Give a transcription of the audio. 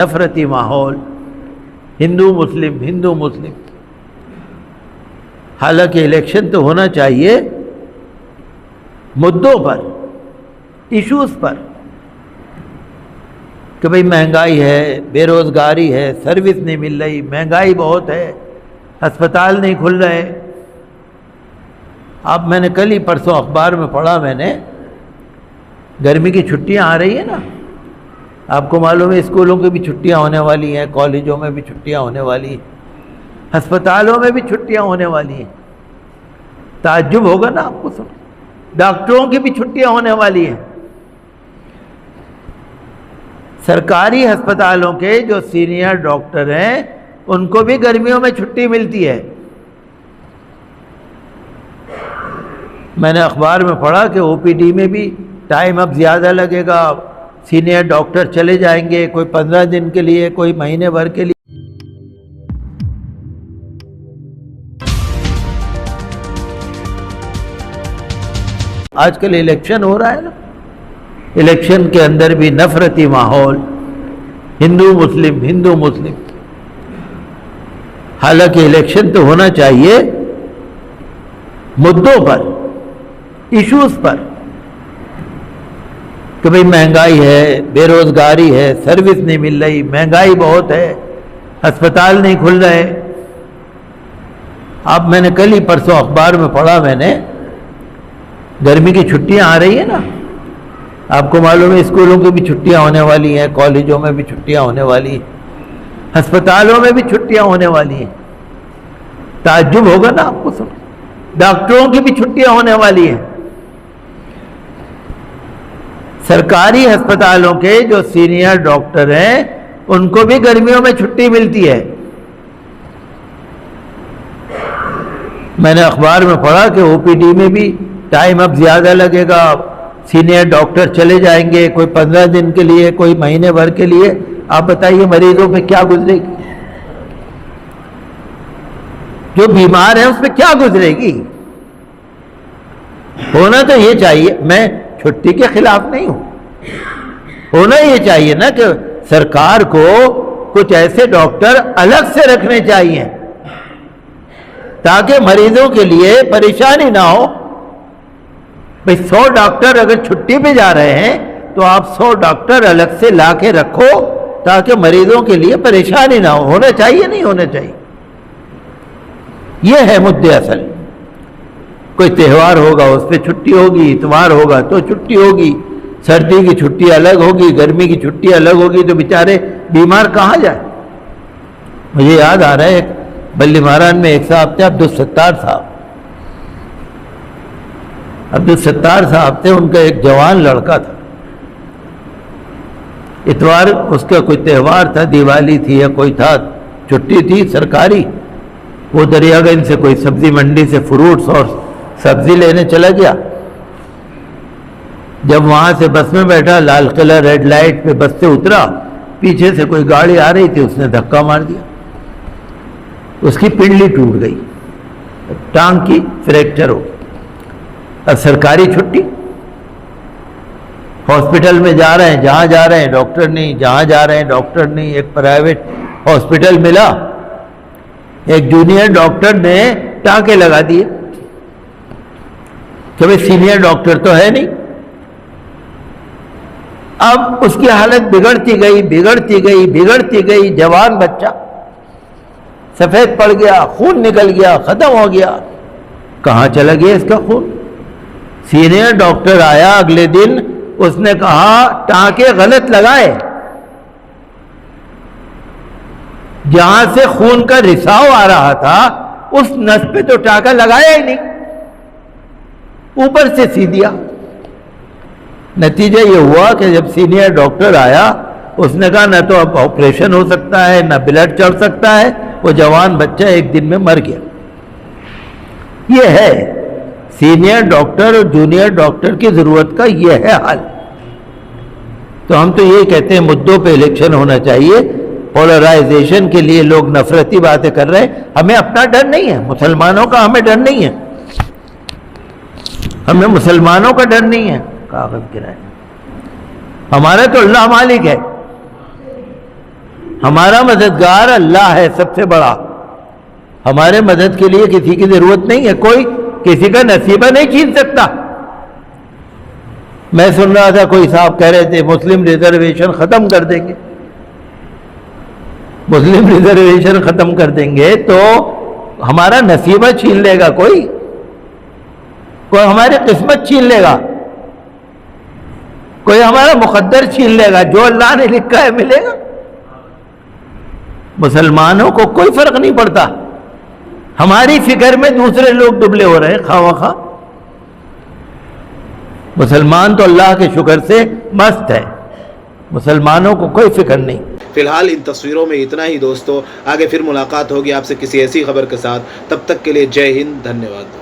नफरती माहौल, हिंदू मुस्लिम। हालांकि इलेक्शन तो होना चाहिए मुद्दों पर, इश्यूज पर, कि भाई महंगाई है, बेरोजगारी है, सर्विस नहीं मिल रही, महंगाई बहुत है, अस्पताल नहीं खुल रहे। अब मैंने कल ही परसों अखबार में पढ़ा, मैंने गर्मी की छुट्टियां आ रही है ना, आपको मालूम है स्कूलों की भी छुट्टियां होने वाली हैं, कॉलेजों में भी छुट्टियां होने वाली हैं, अस्पतालों में भी छुट्टियां होने वाली हैं। ताज्जुब होगा ना आपको सुन, डॉक्टरों की भी छुट्टियां होने वाली हैं। सरकारी अस्पतालों के जो सीनियर डॉक्टर हैं उनको भी गर्मियों में छुट्टी मिलती है। मैंने अखबार में पढ़ा कि ओपीडी में भी टाइम अब ज़्यादा लगेगा, सीनियर डॉक्टर चले जाएंगे, कोई 15 दिन के लिए, कोई महीने भर के लिए। आजकल इलेक्शन हो रहा है ना, इलेक्शन के अंदर भी नफरती माहौल, हिंदू मुस्लिम। हालांकि इलेक्शन तो होना चाहिए मुद्दों पर, इश्यूज पर, कि भाई महंगाई है, बेरोजगारी है, सर्विस नहीं मिल रही, महंगाई बहुत है, अस्पताल नहीं खुल रहे। अब मैंने कल ही परसों अखबार में पढ़ा, मैंने गर्मी की छुट्टियां आ रही है ना, आपको मालूम है स्कूलों की भी छुट्टियां होने वाली हैं, कॉलेजों में भी छुट्टियां होने वाली हैं, अस्पतालों में भी छुट्टियां होने वाली हैं। ताज्जुब होगा ना आपको सुन, डॉक्टरों की भी छुट्टियां होने वाली हैं। सरकारी अस्पतालों के जो सीनियर डॉक्टर हैं उनको भी गर्मियों में छुट्टी मिलती है। मैंने अखबार में पढ़ा कि ओपीडी में भी टाइम अब ज़्यादा लगेगा, सीनियर डॉक्टर चले जाएंगे, कोई 15 दिन के लिए, कोई महीने भर के लिए। आप बताइए मरीजों पे क्या गुजरेगी, जो बीमार है उस पर क्या गुजरेगी। होना तो ये चाहिए, मैं छुट्टी के खिलाफ नहीं हूं, होना ये चाहिए ना कि सरकार को कुछ ऐसे डॉक्टर अलग से रखने चाहिए ताकि मरीजों के लिए परेशानी ना हो। भाई 100 डॉक्टर अगर छुट्टी पे जा रहे हैं तो आप 100 डॉक्टर अलग से ला के रखो ताकि मरीजों के लिए परेशानी ना हो। होना चाहिए, नहीं होना चाहिए, यह है मुद्दे असल। कोई त्यौहार होगा उस पर छुट्टी होगी, इतवार होगा तो छुट्टी होगी, सर्दी की छुट्टी अलग होगी, गर्मी की छुट्टी अलग होगी, तो बेचारे बीमार कहाँ जाए। मुझे याद आ रहा है बल्ली महाराज में एक साहब थे, अब्दुल सत्तार साहब। अब्दुल सत्तार साहब थे, उनका एक जवान लड़का था, इतवार उसका कोई त्यौहार था, दिवाली थी या कोई था, छुट्टी थी सरकारी। वो दरियागंज से कोई सब्जी मंडी से फ्रूट्स और सब्जी लेने चला गया। जब वहां से बस में बैठा, लाल किला रेड लाइट पे बस से उतरा, पीछे से कोई गाड़ी आ रही थी, उसने धक्का मार दिया, उसकी पिंडली टूट गई, टांग की फ्रैक्चर हो गई। अब सरकारी छुट्टी, हॉस्पिटल में जा रहे हैं, जहां जा रहे हैं डॉक्टर नहीं, जहां जा रहे हैं डॉक्टर नहीं। एक प्राइवेट हॉस्पिटल मिला, एक जूनियर डॉक्टर ने टांके लगा दिए कि भाई सीनियर डॉक्टर तो है नहीं। अब उसकी हालत बिगड़ती गई। जवान बच्चा सफेद पड़ गया, खून निकल गया, खत्म हो गया। कहां चला गया इसका खून? सीनियर डॉक्टर आया अगले दिन, उसने कहा टांके गलत लगाए, जहां से खून का रिसाव आ रहा था उस नस पे तो टांका लगाया ही नहीं, ऊपर से सी दिया। नतीजा ये हुआ कि जब सीनियर डॉक्टर आया, उसने कहा न तो अब ऑपरेशन हो सकता है, न ब्लड चढ़ सकता है। वो जवान बच्चा एक दिन में मर गया। ये है सीनियर डॉक्टर और जूनियर डॉक्टर की जरूरत का, ये है हाल। तो हम तो ये कहते हैं मुद्दों पे इलेक्शन होना चाहिए। पोलराइजेशन के लिए लोग नफरती बातें कर रहे हैं। हमें अपना डर नहीं है, मुसलमानों का हमें डर नहीं है, हमें मुसलमानों का डर नहीं है। कागज गिराए, हमारा तो अल्लाह मालिक है, हमारा मददगार अल्लाह है सबसे बड़ा। हमारे मदद के लिए किसी की जरूरत नहीं है, कोई किसी का नसीबा नहीं छीन सकता। मैं सुन रहा था कोई साहब कह रहे थे मुस्लिम रिजर्वेशन खत्म कर देंगे, मुस्लिम रिजर्वेशन खत्म कर देंगे तो हमारा नसीबा छीन लेगा कोई हमारी किस्मत छीन लेगा, कोई हमारा मुकद्दर छीन लेगा, जो अल्लाह ने लिखा है मिलेगा। मुसलमानों को कोई फर्क नहीं पड़ता, हमारी फिक्र में दूसरे लोग दुबले हो रहे हैं खामखा। मुसलमान तो अल्लाह के शुक्र से मस्त है, मुसलमानों को कोई फिक्र नहीं। फिलहाल इन तस्वीरों में इतना ही दोस्तों, आगे फिर मुलाकात होगी आपसे किसी ऐसी खबर के साथ। तब तक के लिए जय हिंद, धन्यवाद।